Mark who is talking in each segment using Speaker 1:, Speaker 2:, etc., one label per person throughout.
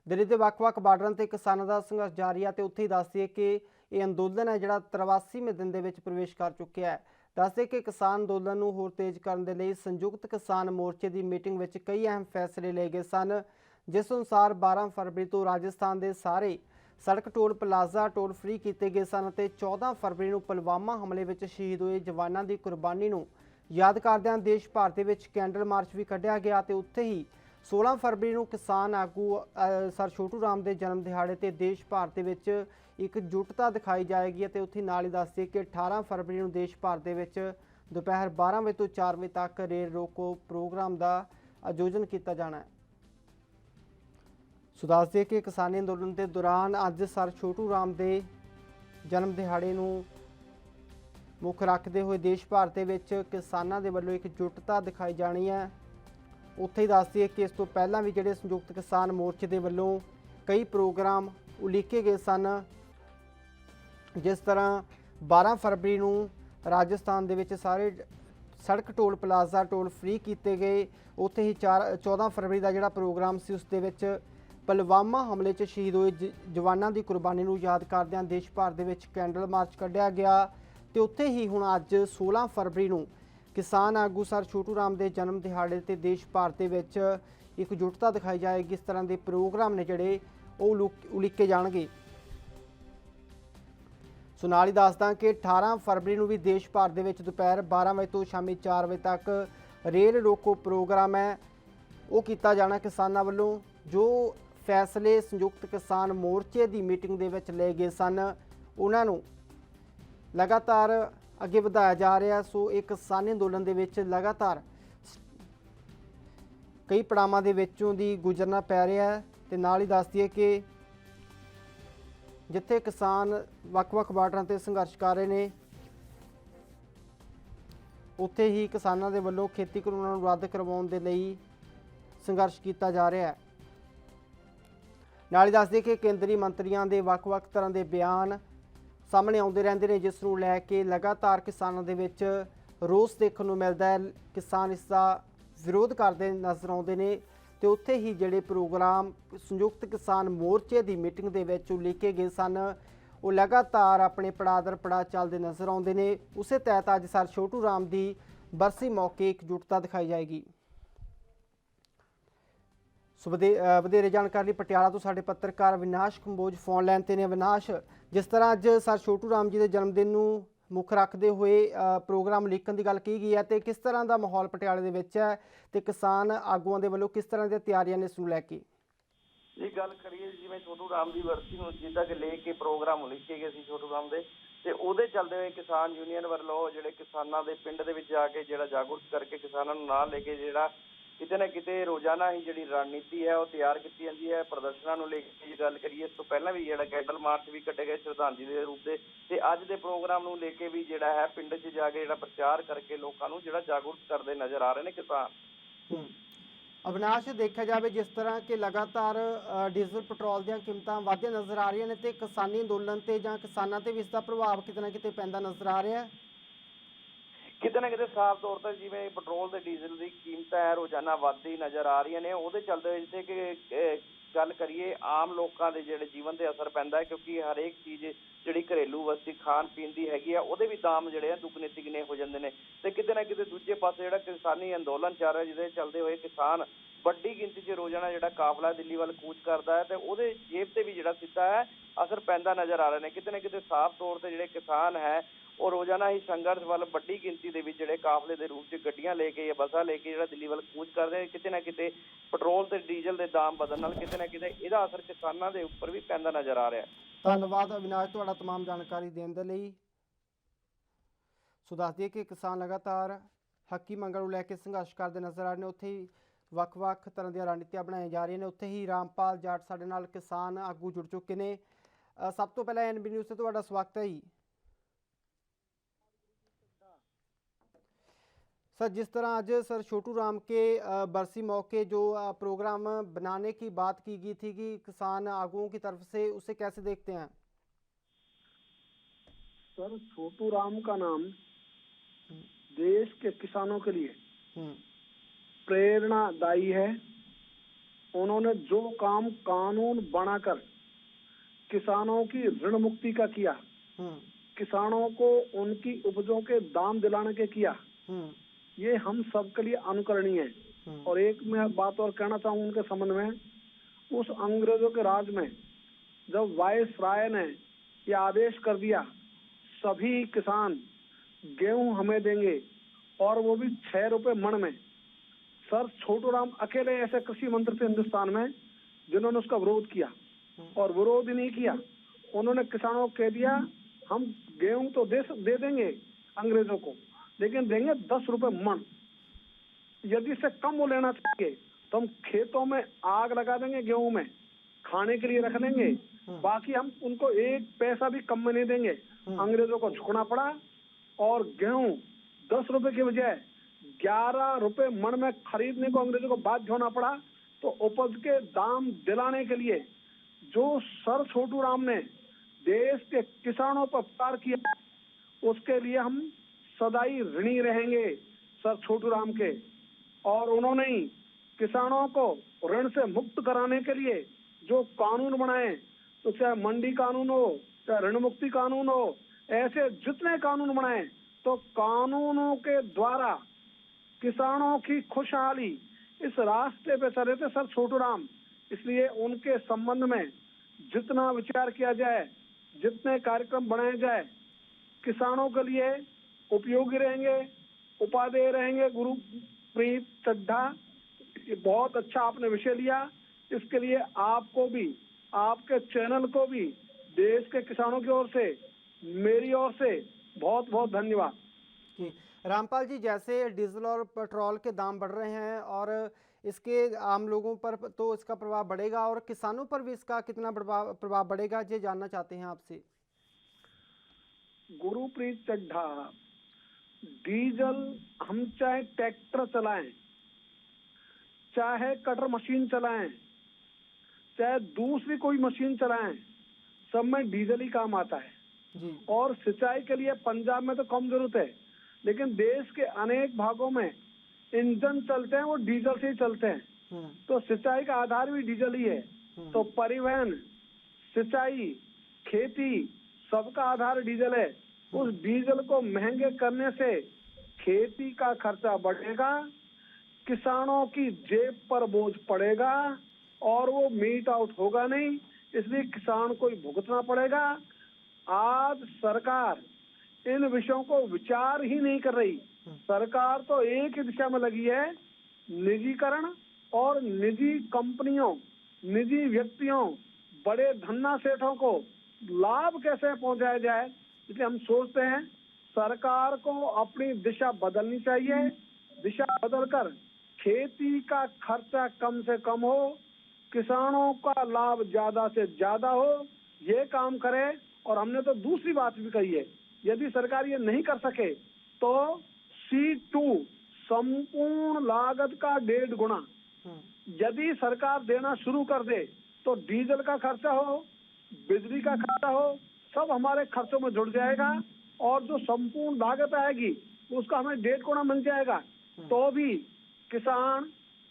Speaker 1: ਦਿੱਲੀ ਦੇ ਵੱਖ-ਵੱਖ ਬਾਰਡਰਾਂ ਤੇ ਕਿਸਾਨਾਂ ਦਾ ਸੰਘਰਸ਼ ਜਾਰੀ ਹੈ ਤੇ ਉੱਥੇ ਹੀ ਦੱਸਦੀਏ ਕਿ ਇਹ ਅੰਦੋਲਨ ਹੈ ਜਿਹੜਾ 83ਵੇਂ ਦਿਨ ਦੇ ਵਿੱਚ ਪ੍ਰਵੇਸ਼ ਕਰ ਚੁੱਕਿਆ ਹੈ। ਦੱਸਦੇ ਕਿ ਕਿਸਾਨ ਅੰਦੋਲਨ ਨੂੰ ਹੋਰ ਤੇਜ਼ ਕਰਨ ਦੇ ਲਈ ਸੰਯੁਕਤ ਕਿਸਾਨ ਮੋਰਚੇ ਦੀ ਮੀਟਿੰਗ ਵਿੱਚ ਕਈ ਅਹਿਮ ਫੈਸਲੇ ਲਏ ਗਏ ਸਨ, ਜਿਸ ਅਨੁਸਾਰ 12 ਫਰਵਰੀ ਤੋਂ ਰਾਜਸਥਾਨ ਦੇ ਸਾਰੇ सड़क टोल प्लाजा टोल फ्री किए गए सन। 14 फरवरी को पुलवामा हमले में शहीद हुए जवानों की कुर्बानी को याद करदਿਆਂ देश भर के कैंडल मार्च भी कढ़िया गया। तो उत्थे ही 16 फरवरी को किसान आगू सर छोटू राम के जन्म दिहाड़े ते देश भर के एकजुटता दिखाई जाएगी। तो उत्थे नाल ही दस दिए कि 18 फरवरी को देश भर के दोपहर 12 बजे तो 4 बजे तक रेल रोको प्रोग्राम का आयोजन किया जाना है। सो दस दिए कि किसानी अंदोलन के दौरान अज सर छोटू राम के जन्म दिहाड़े मुख रखते हुए देश भर के किसानों के वलों एकजुटता दिखाई जानी है। उत्थे ही दस दिए कि इस तो पहला भी जोड़े संयुक्त किसान मोर्चे के वलों कई प्रोग्राम उलीके गए सन, जिस तरह 12 फरवरी को राजस्थान के सारे सड़क टोल प्लाजा टोल फ्री किए गए। उत्थे ही 14 फरवरी का जोड़ा प्रोग्राम से उसके पुलवामा हमले च शहीद हुए जवानों की कुर्बानी को याद करदਿਆਂ देश भर के कैंडल मार्च कढ़िया गया। तो उत्थे ही हुण अज 16 फरवरी को किसान आगू सर छोटू राम के जन्म दिहाड़े ते देश भर के एकजुटता दिखाई जाएगी। इस तरह के प्रोग्राम ने जोड़े उलीके जाणगे। सो नाल ही दसदा कि 18 फरवरी को भी देश भर के दोपहर 12 बजे तो शामी 4 बजे तक रेल रोको प्रोग्राम है वो किया जाना। किसानों वालों जो फैसले संयुक्त किसान मोर्चे की मीटिंग के विच ले गए सन उन्होंने लगातार अगे वधाया जा रहा। सो एक किसानी अंदोलन के विच लगातार कई पड़ावां दे विचों दी गुजरना पै रहा है। तो नाल ही दस दिए कि जिथे किसान वख-वख बार्डरां ते संघर्ष कर रहे हैं, उत्थे ही किसानों के वलों खेती कानूनां नूं रद्द करवाउण दे लई संघर्ष किया जा रहा है। नाल ही दस दिए कि केंद्रीय मंत्रियों के वख-वख तरह के बयान सामने आते रहते हैं, जिसनूं लैके लगातार किसानों के विच रोस देखने को मिलता है। किसान इसका विरोध करते नज़र आते हैं। तो उत्थे ही जोड़े प्रोग्राम संयुक्त किसान मोर्चे की मीटिंग के विच उलीके गए सन वो लगातार अपने पड़ा दर पड़ा चलते नज़र आते हैं। उस तहत अज सर छोटू राम की बरसी मौके एकजुटता दिखाई जाएगी। सो वधेरे जानकारी पटियाला तो साडे पत्रकार विनाश कंबोज फोन लाइन ते ने। विनाश, जिस तरह अज सर छोटू राम जी के जन्मदिन को मुख रखते हुए प्रोग्राम लीकन की गल की गई है, तो किस तरह का माहौल पटियाले दे विच है ते किसान आगुआं दे वल्लों किस तरह दी तैयारियां ने इस नूं लैके?
Speaker 2: जी गल करिए जिवें छोटू राम की बरसी नूं जिद्दां कि लेके प्रोग्राम उलीके गए सी छोटू राम दे ते ਉਹਦੇ चलते हुए किसान यूनियन ਵੱਲੋਂ ਜਿਹੜੇ किसानों के पिंड ਦੇ ਵਿੱਚ ਜਾ ਕੇ ਜਿਹੜਾ जागरूक करके किसानों ਨੂੰ ਨਾਲ ਲੈ ਕੇ ਜਿਹੜਾ किते ना किते रोजाना ही जी रणनीति है वह तैयार की जाती है। प्रदर्शनों को लेकर गल करिए इस तो पहला भी जो कैंडल मार्च भी कटे गए श्रद्धांजलि के रूप से अज के प्रोग्राम को लेके भी जोड़ा है पिंड च जाके जो प्रचार करके लोगों को जो जागरूक करते नज़र आ रहे हैं किसान।
Speaker 1: अविनाश, देखा जाए जिस तरह के लगातार डीजल पेट्रोल दी कीमतां वधदियां नज़र आ रही ने तो किसानी अंदोलन से जां किसानां ते भी इसका प्रभाव किते ना किते पैंदा नज़र आ रहा है।
Speaker 2: किते ना किते साफ तौर पर जिवें पेट्रोल ते डीजल की कीमत है रोजाना वधदी नज़र आ रही ने उहदे चलते जिथे कि गल करिए आम लोगों के जोड़े जीवन से असर पैंदा है, क्योंकि हरेक चीज़ जी घरेलू वस्ती खाण पीण की हैगी है भी दाम जोड़े दुगने तिगने हो जाते हैं। तो किते ना किते दूजे पासे जो किसानी अंदोलन चल रहा जिसके चलते हुए किसान ਵੱਡੀ गिनती च रोजाना जो काफला दिल्ली वाल कूच करता है तो वो जेब से भी जो सीधा है असर पैदा नज़र आ रहे हैं। किते ना किते साफ तौर पर जोड़े किसान है और रोजाना ही संघर्ष वाल वड्डी गिनती के जोड़े काफले के रूप में गड्डियां लेके या बसा लेके जो दिल्ली वाल कूच करते हैं। किते ना किते पेट्रोल ते डीजल के दाम बदलने किते ना किते इसका असर किसानों के उपर भी पैदा नज़र आ रहा है।
Speaker 1: धन्यवाद अविनाश तुहाडा तमाम जानकारी देने के लिए। सो दस दिए कि किसान लगातार हकी मंगों को लैके संघर्ष करते नज़र आ रहे हैं। उत्थे ही ਵੱਖ-ਵੱਖ तरह ਦੀਆਂ रणनीतियां बनाई जा रही हैं। उत्थे ही रामपाल जाट साडे नाल किसान आगू जुड़ चुके हैं। सब तो पहले NB न्यूज़ से तुहाडा स्वागत है जी सर। जिस तरह आज सर छोटू राम के बरसी मौके जो प्रोग्राम बनाने की बात की गई थी कि किसान आगुओं की तरफ से, उसे कैसे देखते हैं?
Speaker 3: सर छोटू राम का नाम देश के किसानों के लिए प्रेरणादायी है उन्होंने जो काम कानून बनाकर किसानों की ऋण मुक्ति का किया, किसानों को उनकी उपजों के दाम दिलाने के किया, ये हम सबके लिए अनुकरणीय है। और एक मैं बात और कहना चाहूँ उनके संबंध में, उस अंग्रेजों के राज में जब वाइस राय ने यह आदेश कर दिया सभी किसान गेहूं हमें देंगे और वो भी 6 रुपए मण में, सर छोटू राम अकेले ऐसे कृषि मंत्री थे हिंदुस्तान में जिन्होंने उसका विरोध किया। और विरोध ही नहीं किया, उन्होंने किसानों को कह दिया हम गेहूं तो दे देंगे अंग्रेजों को, लेकिन देंगे 10 रुपए मण। यदि इससे कम वो लेना चाहिए तो हम खेतों में आग लगा देंगे, गेहूं में खाने के लिए रख लेंगे, बाकी हम उनको 1 पैसा भी कम में नहीं देंगे। अंग्रेजों को झुकना पड़ा और गेहूं 10 रुपए के बजाय 11 रुपए मण में खरीदने को अंग्रेजों को बाध्य होना पड़ा। तो उपज के दाम दिलाने के लिए जो सर छोटू राम ने देश के किसानों पर उपकार किया, उसके लिए हम सदाई ऋणी रहेंगे सर छोटू राम के। और उन्होंने ही किसानों को ऋण से मुक्त कराने के लिए जो कानून बनाए, तो चाहे मंडी कानून हो, चाहे ऋण मुक्ति कानून हो, ऐसे जितने कानून बनाए, तो कानूनों के द्वारा किसानों की खुशहाली इस रास्ते पे चले थे सर छोटू राम। इसलिए उनके संबंध में जितना विचार किया जाए, जितने कार्यक्रम बनाए जाए, किसानों के लिए उपयोगी रहेंगे, उपादेय रहेंगे। गुरुप्रीत चड्ढा, ये बहुत अच्छा आपने विषय लिया, इसके लिए आपको भी, आपके चैनल को भी देश के किसानों की ओर से, मेरी ओर से बहुत बहुत धन्यवाद।
Speaker 1: जी रामपाल जी, जैसे डीजल और पेट्रोल के दाम बढ़ रहे हैं और इसके आम लोगों पर तो इसका प्रभाव बढ़ेगा, और किसानों पर भी इसका कितना प्रभाव बढ़ेगा, ये जानना चाहते हैं आपसे।
Speaker 3: गुरुप्रीत चड्ढा, डीजल हम चाहे ट्रैक्टर चलाएं, चाहे कटर मशीन चलाएं, चाहे दूसरी कोई मशीन चलाएं, सब में डीजल ही काम आता है
Speaker 1: जी।
Speaker 3: और सिंचाई के लिए पंजाब में तो कम जरूरत है, लेकिन देश के अनेक भागों में इंजन चलते हैं वो डीजल से ही चलते हैं। तो सिंचाई का आधार भी डीजल ही है। तो परिवहन, सिंचाई, खेती, सबका आधार डीजल है। उस डीजल को महंगे करने से खेती का खर्चा बढ़ेगा, किसानों की जेब पर बोझ पड़ेगा और वो मीट आउट होगा नहीं, इसलिए किसान को ही भुगतना पड़ेगा। आज सरकार इन विषयों को विचार ही नहीं कर रही। सरकार तो एक ही दिशा में लगी है, निजीकरण और निजी कंपनियों, निजी व्यक्तियों, बड़े धन्ना सेठों को लाभ कैसे पहुंचाया जाए। इसलिए हम सोचते हैं सरकार को अपनी दिशा बदलनी चाहिए, दिशा बदलकर खेती का खर्चा कम से कम हो, किसानों का लाभ ज्यादा से ज्यादा हो, ये काम करे। और हमने तो दूसरी बात भी कही है, यदि सरकार ये नहीं कर सके तो C2 संपूर्ण लागत का 1.5 गुना यदि सरकार देना शुरू कर दे तो डीजल का खर्चा हो, बिजली का खर्चा हो, सब हमारे खर्चों में जुड़ जाएगा और जो संपूर्ण लागत आएगी उसका हमें 1.5 गुना मिल जाएगा। तो भी किसान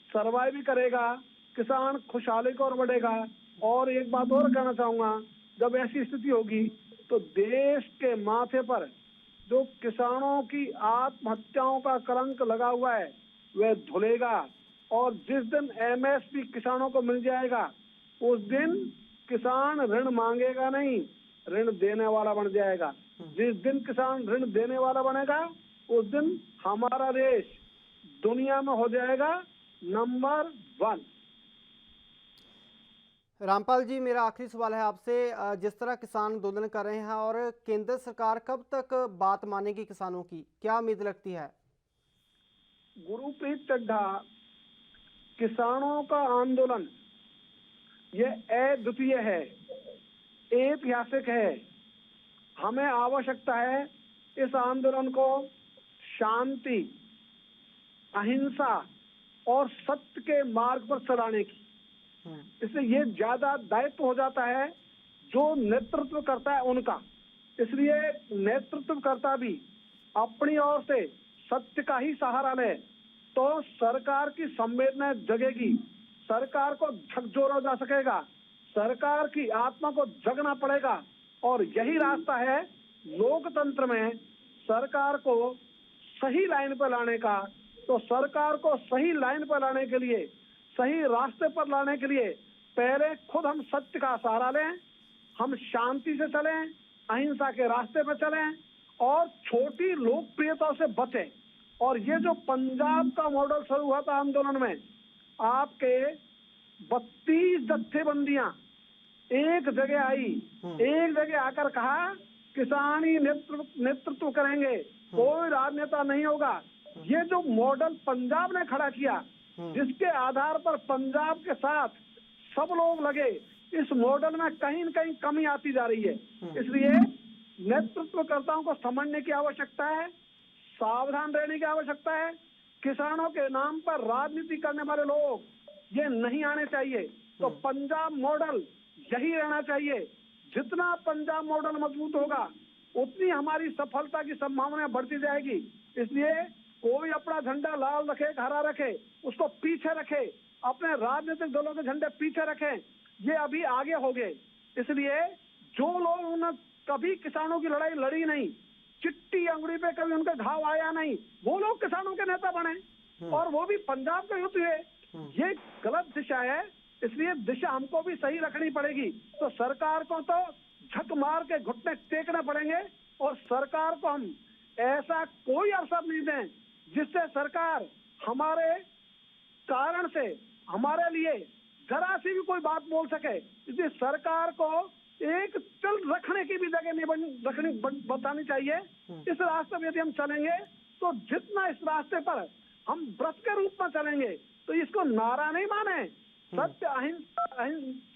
Speaker 3: सर्वाइव भी करेगा, किसान खुशहाली की ओर बढ़ेगा। और एक बात और कहना चाहूंगा, जब ऐसी स्थिति होगी तो देश के माथे पर जो किसानों की आत्महत्याओं का कलंक लगा हुआ है वह धुलेगा। और जिस दिन MSP किसानों को मिल जाएगा उस दिन किसान ऋण मांगेगा नहीं, ऋण देने वाला बन जाएगा। जिस दिन किसान ऋण देने वाला बनेगा उस दिन हमारा देश दुनिया में हो जाएगा नंबर 1।
Speaker 1: रामपाल जी, मेरा आखिरी सवाल है आपसे, जिस तरह किसान आंदोलन कर रहे हैं और केंद्र सरकार कब तक बात मानेगी किसानों की, क्या उम्मीद लगती है?
Speaker 3: गुरुप्रीत चड्ढा, किसानों का आंदोलन यह अद्वितीय है, ऐतिहासिक है। हमें आवश्यकता है इस आंदोलन को शांति, अहिंसा और सत्य के मार्ग पर चलाने की। इसलिए ये ज्यादा दायित्व हो जाता है जो नेतृत्व करता है उनका। इसलिए नेतृत्वकर्ता भी अपनी ओर से सत्य का ही सहारा ले तो सरकार की संवेदना जगेगी सरकार को झकझोरा जा सकेगा। सरकार की आत्मा को जगना पड़ेगा और यही रास्ता है लोकतंत्र में सरकार को सही लाइन पर लाने का। तो सरकार को सही लाइन पर लाने के लिए, सही रास्ते पर लाने के लिए पहले खुद हम सत्य का सहारा लें, हम शांति से चलें, अहिंसा के रास्ते पर चलें और छोटी लोकप्रियता से बचें। और ये जो पंजाब का मॉडल शुरू हुआ था आंदोलन में, आपके 32 जत्थेबंदियां एक जगह आई, एक जगह आकर कहा किसानी नेतृत्व करेंगे, कोई राजनेता नहीं होगा। ये जो मॉडल पंजाब ने खड़ा किया, जिसके आधार पर पंजाब के साथ सब लोग लगे, इस मॉडल में कहीं न कहीं कमी आती जा रही है। इसलिए नेतृत्वकर्ताओं को समझने की आवश्यकता है, सावधान रहने की आवश्यकता है। किसानों के नाम पर राजनीति करने वाले लोग ये नहीं आने चाहिए। तो पंजाब मॉडल यही रहना चाहिए। जितना पंजाब मॉडल मजबूत होगा उतनी हमारी सफलता की संभावना बढ़ती जाएगी। इसलिए कोई अपना झंडा लाल रखे, हरा रखे, उसको पीछे रखे, अपने राजनीतिक दलों के झंडे पीछे रखें, ये अभी आगे हो गए। इसलिए जो लोग उन्होंने कभी किसानों की लड़ाई लड़ी नहीं, चिट्टी अंगुली पे कभी उनका घाव आया नहीं, वो लोग किसानों के नेता बने और वो भी पंजाब के होते हुए। ये गलत दिशा है, इसलिए दिशा हमको भी सही रखनी पड़ेगी। तो सरकार को तो झक मार के घुटने टेकने पड़ेंगे और सरकार को हम ऐसा कोई अवसर नहीं दें जिससे सरकार हमारे कारण से हमारे लिए जरा सी भी कोई बात बोल सके। इसलिए सरकार को एक चल रखने की भी जगह नहीं बतानी चाहिए। इस रास्ते में यदि हम चलेंगे तो जितना इस रास्ते पर हम व्रत के रूप में चलेंगे, तो इसको नारा नहीं माने, सत्य अहिंसा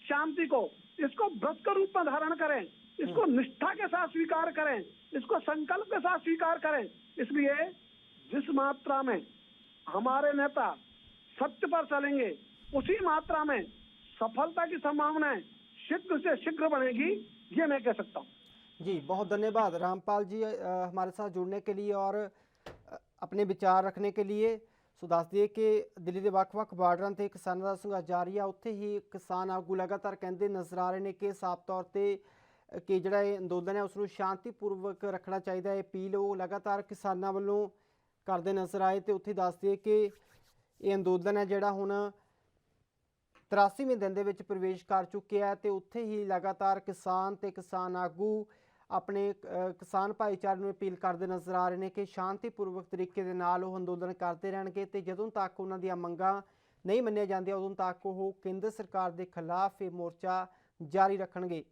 Speaker 3: शांति को, इसको व्रत के रूप में धारण करें, इसको निष्ठा के साथ स्वीकार करें, इसको संकल्प के साथ स्वीकार करें। इसलिए जिस मात्रा में हमारे नेता सत्य पर चलेंगे, उसी मात्रा में सफलता की संभावनाएं शीघ्र से शीघ्र बनेगी, ये मैं कह सकता हूँ।
Speaker 1: जी, बहुत धन्यवाद रामपाल जी हमारे साथ जुड़ने के लिए और अपने विचार रखने के लिए। सो दस दिए कि दिल्ली के ਵੱਖ-ਵੱਖ ਬਾਰਡਰਾਂ ਤੇ ਕਿਸਾਨਾਂ ਦਾ ਸੰਘਰਸ਼ ਜਾਰੀ ਆ। ਉੱਥੇ ਹੀ ਕਿਸਾਨ ਆਗੂ ਲਗਾਤਾਰ ਕਹਿੰਦੇ ਨਜ਼ਰ ਆ ਰਹੇ ਨੇ ਕਿ ਸਾਫ਼ ਤੌਰ ਤੇ ਕਿ ਜਿਹੜਾ ਇਹ ਅੰਦੋਲਨ ਹੈ ਉਸ ਨੂੰ ਸ਼ਾਂਤੀਪੂਰਵਕ ਰੱਖਣਾ ਚਾਹੀਦਾ ਹੈ। ਅਪੀਲ ਉਹ ਲਗਾਤਾਰ ਕਿਸਾਨਾਂ ਵੱਲੋਂ ਕਰਦੇ ਨਜ਼ਰ ਆਏ। ਤੇ ਉੱਥੇ ਦੱਸ ਦਈਏ ਕਿ ਇਹ ਅੰਦੋਲਨ ਹੈ ਜਿਹੜਾ ਹੁਣ 83ਵੇਂ ਦਿਨ ਦੇ ਵਿੱਚ ਪ੍ਰਵੇਸ਼ ਕਰ ਚੁੱਕਿਆ ਹੈ। ਤੇ ਉੱਥੇ ਹੀ ਲਗਾਤਾਰ ਕਿਸਾਨ ਤੇ ਕਿਸਾਨ ਆਗੂ ਆਪਣੇ ਕਿਸਾਨ ਭਾਈਚਾਰੇ ਨੂੰ ਅਪੀਲ ਕਰਦੇ ਨਜ਼ਰ ਆ ਰਹੇ ਨੇ ਕਿ ਸ਼ਾਂਤੀਪੂਰਵਕ ਤਰੀਕੇ ਦੇ ਨਾਲ ਉਹ ਅੰਦੋਲਨ ਕਰਦੇ ਰਹਿਣਗੇ ਤੇ ਜਦੋਂ ਤੱਕ ਉਹਨਾਂ ਦੀਆਂ ਮੰਗਾਂ ਨਹੀਂ ਮੰਨੀਆਂ ਜਾਂਦੀਆਂ ਉਦੋਂ ਤੱਕ ਉਹ ਕੇਂਦਰ ਸਰਕਾਰ ਦੇ ਖਿਲਾਫ ਇਹ ਮੋਰਚਾ ਜਾਰੀ ਰੱਖਣਗੇ।